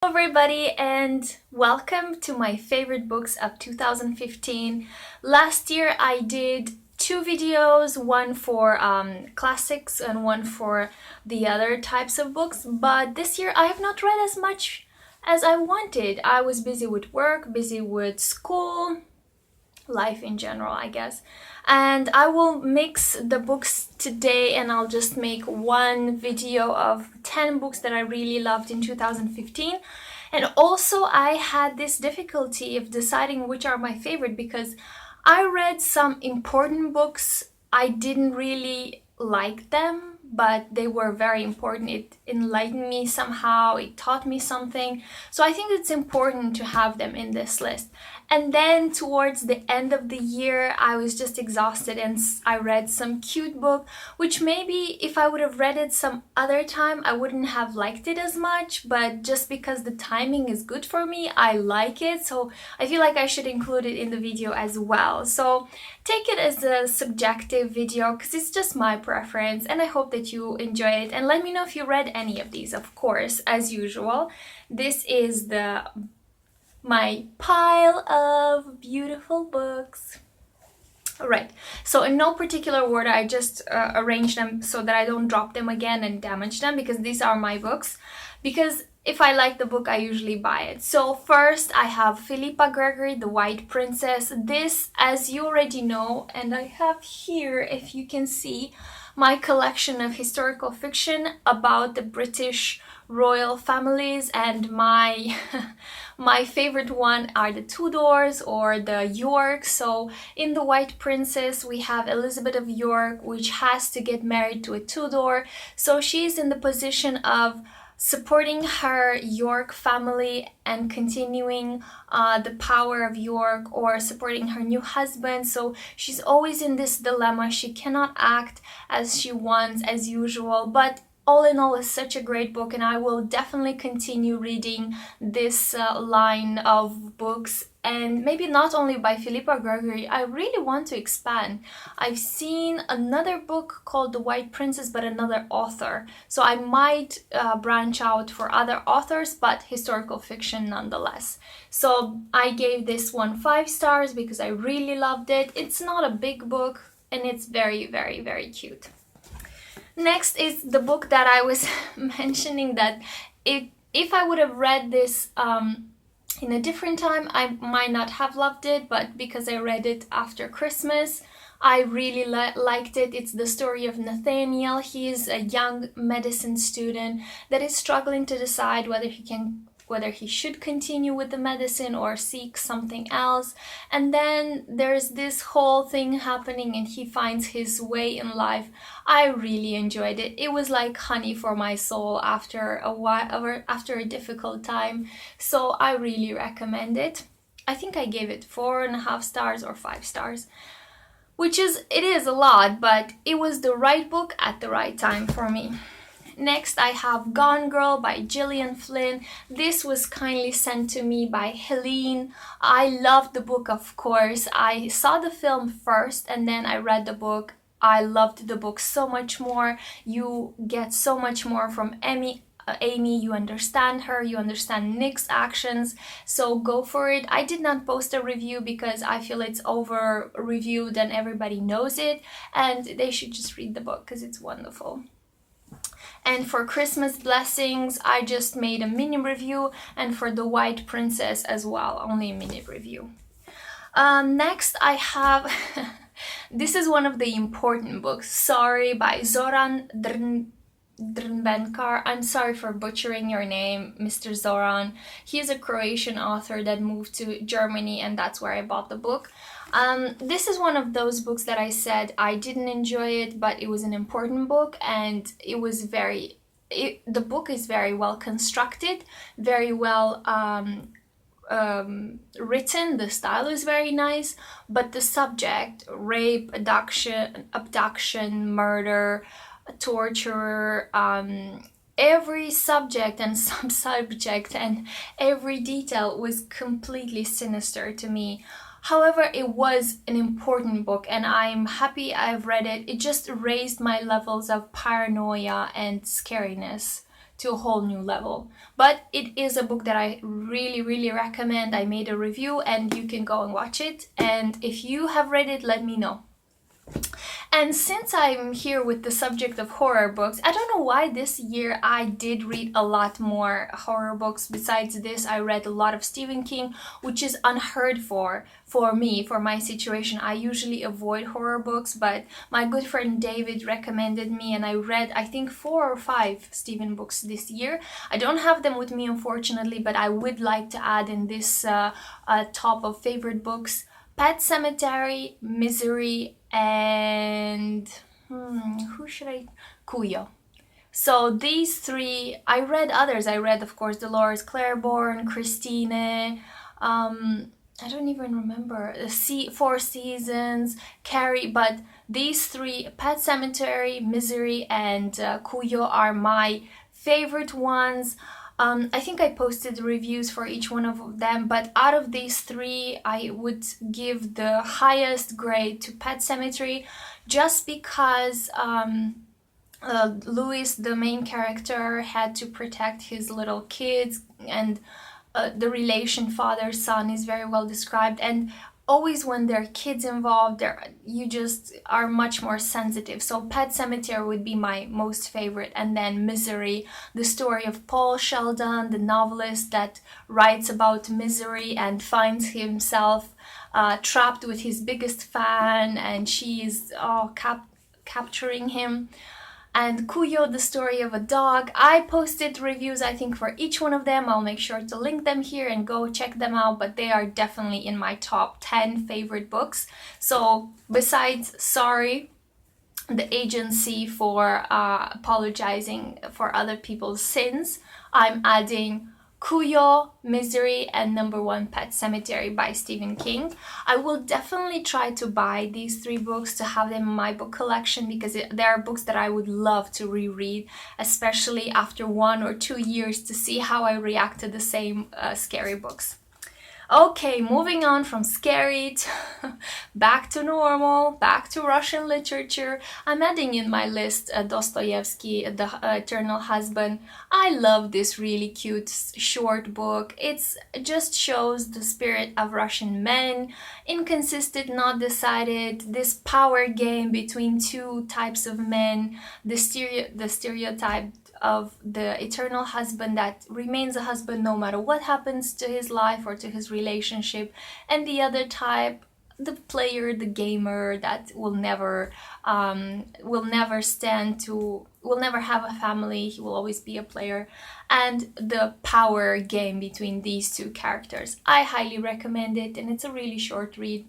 Hello everybody and welcome to my favorite books of 2015. Last year I did two videos, one for classics and one for the other types of books, but this year I have not read as much as I wanted. I was busy with work, busy with school, life in general, I guess. And I will mix the books today and I'll just make one video of 10 books that I really loved in 2015. And also, I had this difficulty of deciding which are my favorite because I read some important books. I didn't really like them, but they were very important. It enlightened me somehow, it taught me something. So I think it's important to have them in this list. And then towards the end of the year, I was just exhausted and I read some cute book, which maybe if I would have read it some other time, I wouldn't have liked it as much. But just because the timing is good for me, I like it. So I feel like I should include it in the video as well. So take it as a subjective video because it's just my preference and I hope that you enjoy it. And let me know if you read any of these, of course, as usual. This is my pile of beautiful books. Alright, so in no particular order, I just arranged them so that I don't drop them again and damage them because these are my books. Because if I like the book, I usually buy it. So first I have Philippa Gregory, The White Princess. This, as you already know, and I have here, if you can see, my collection of historical fiction about the British royal families, and my my favorite one are the Tudors or the Yorks. So in The White Princess we have Elizabeth of York, which has to get married to a Tudor. So she's in the position of supporting her York family and continuing the power of York, or supporting her new husband. So she's always in this dilemma. She cannot act as she wants as usual, but all in all, it's such a great book, and I will definitely continue reading this line of books. And maybe not only by Philippa Gregory, I really want to expand. I've seen another book called The White Princess, but another author. So I might branch out for other authors, but historical fiction nonetheless. So I gave this one 5 stars because I really loved it. It's not a big book and it's very, very, very cute. Next is the book that I was mentioning that if I would have read this in a different time, I might not have loved it, but because I read it after Christmas, I really liked it. It's the story of Nathaniel. He is a young medicine student that is struggling to decide whether he should continue with the medicine or seek something else. And then there's this whole thing happening and he finds his way in life. I really enjoyed it. It was like honey for my soul after a while, after a difficult time. So I really recommend it. I think I gave it 4.5 stars or 5 stars, which it is a lot, but it was the right book at the right time for me. Next, I have Gone Girl by Gillian Flynn. This was kindly sent to me by Helene. I loved the book, of course. I saw the film first and then I read the book. I loved the book so much more. You get so much more from Amy, you understand her, you understand Nick's actions, so go for it. I did not post a review because I feel it's over reviewed and everybody knows it, and they should just read the book because it's wonderful. And for Christmas Blessings, I just made a mini review, and for The White Princess as well, only a mini review. Next I have, this is one of the important books, Sorry by Zoran Drnbenkar. I'm sorry for butchering your name, Mr. Zoran. He is a Croatian author that moved to Germany, and that's where I bought the book. This is one of those books that I said I didn't enjoy it, but it was an important book, and it was the book is very well constructed, very well written. The style is very nice, but the subject, rape, abduction, murder, torture, every subject and sub-subject and every detail was completely sinister to me. However, it was an important book and I'm happy I've read it. It just raised my levels of paranoia and scariness to a whole new level. But it is a book that I really, really recommend. I made a review and you can go and watch it. And if you have read it, let me know. And since I'm here with the subject of horror books, I don't know why this year I did read a lot more horror books. Besides this, I read a lot of Stephen King, which is unheard for me, for my situation. I usually avoid horror books, but my good friend David recommended me and I read, I think, 4 or 5 Stephen books this year. I don't have them with me, unfortunately, but I would like to add in this top of favorite books Pet Cemetery, Misery, and who should I? Cuyo. So these 3, I read others. I read, of course, Dolores Claiborne, Christine. I don't even remember the 4 Seasons, Carrie. But these 3, Pet Cemetery, Misery, and Cuyo, are my favorite ones. I think I posted reviews for each one of them, but out of these 3, I would give the highest grade to Pet Cemetery, just because Louis, the main character, had to protect his little kids, and the relation father-son is very well described. And always when there are kids involved, you just are much more sensitive. So Pet Cemetery would be my most favorite, and then Misery, the story of Paul Sheldon, the novelist that writes about misery and finds himself trapped with his biggest fan, and she is capturing him. And Cuyo, the story of a dog. I posted reviews, I think, for each one of them. I'll make sure to link them here and go check them out, but they are definitely in my top 10 favorite books. So besides Sorry, the agency for apologizing for other people's sins, I'm adding Cuyo, Misery, and number 1, Pet Cemetery by Stephen King. I will definitely try to buy these 3 books to have them in my book collection, because they are books that I would love to reread, especially after 1 or 2 years, to see how I react to the same scary books. Okay, moving on from scary to back to normal, back to Russian literature. I'm adding in my list Dostoevsky, The Eternal Husband. I love this really cute short book. It just shows the spirit of Russian men, inconsistent, not decided, this power game between 2 types of men, the stereotype of the eternal husband that remains a husband no matter what happens to his life or to his relationship, and the other type, the player, the gamer that will never have a family, he will always be a player, and the power game between these 2 characters. I highly recommend it, and it's a really short read.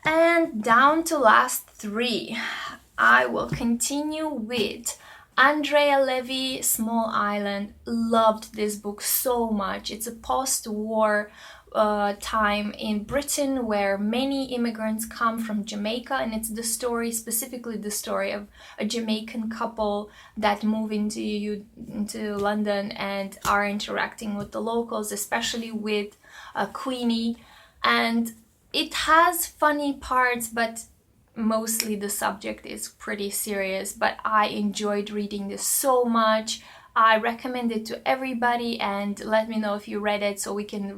And down to last 3, I will continue with Andrea Levy, Small Island. Loved this book so much. It's a post-war time in Britain where many immigrants come from Jamaica, and it's specifically the story of a Jamaican couple that move into London and are interacting with the locals, especially with Queenie. And it has funny parts, but mostly the subject is pretty serious. But I enjoyed reading this so much. I recommend it to everybody, and let me know if you read it so we can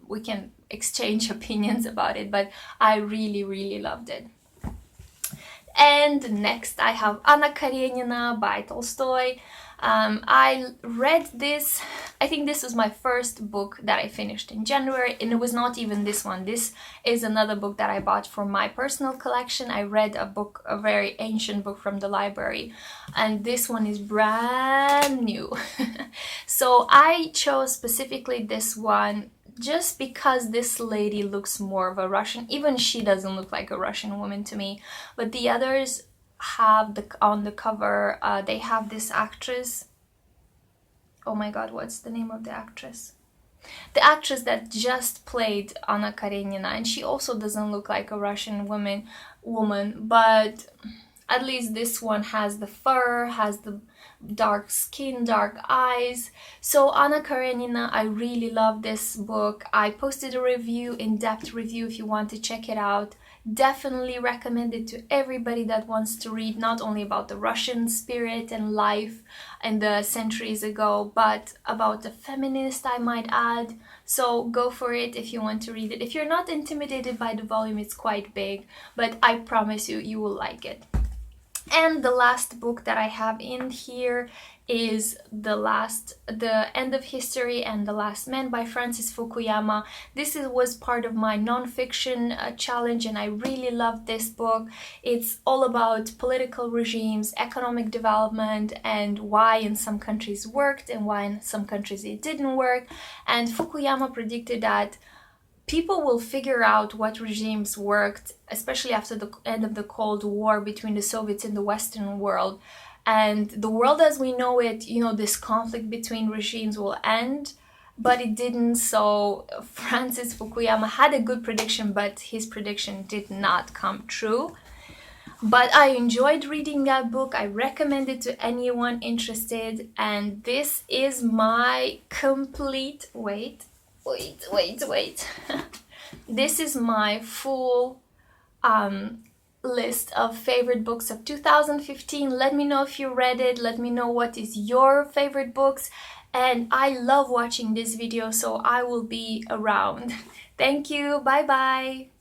we can exchange opinions about it. But I really, really loved it. And next I have Anna Karenina by Tolstoy. I read this, I think this was my first book that I finished in January, and it was not even this one. This is another book that I bought for my personal collection. I read a very ancient book from the library, and this one is brand new. So I chose specifically this one just because this lady looks more of a Russian. Even she doesn't look like a Russian woman to me, but the others have on the cover, they have this actress. Oh my god, what's the name of the actress? The actress that just played Anna Karenina, and she also doesn't look like a Russian woman, but at least this one has the fur, has the dark skin, dark eyes. So Anna Karenina, I really love this book. I posted a review, in-depth review, if you want to check it out. Definitely recommend it to everybody that wants to read not only about the Russian spirit and life and the centuries ago, but about the feminist, I might add. So go for it if you want to read it. If you're not intimidated by the volume, it's quite big, but I promise you, you will like it. And the last book that I have in here is The End of History and the Last Man by Francis Fukuyama. Was part of my non-fiction challenge, and I really loved this book. It's all about political regimes, economic development, and why in some countries worked and why in some countries it didn't work. And Fukuyama predicted that people will figure out what regimes worked, especially after the end of the Cold War between the Soviets and the Western world. And the world as we know it, this conflict between regimes will end, but it didn't. So Francis Fukuyama had a good prediction, but his prediction did not come true. But I enjoyed reading that book. I recommend it to anyone interested. And this is my complete... Wait. This is my full list of favorite books of 2015. Let me know if you read it. Let me know what is your favorite books. And I love watching this video, so I will be around. Thank you. Bye bye.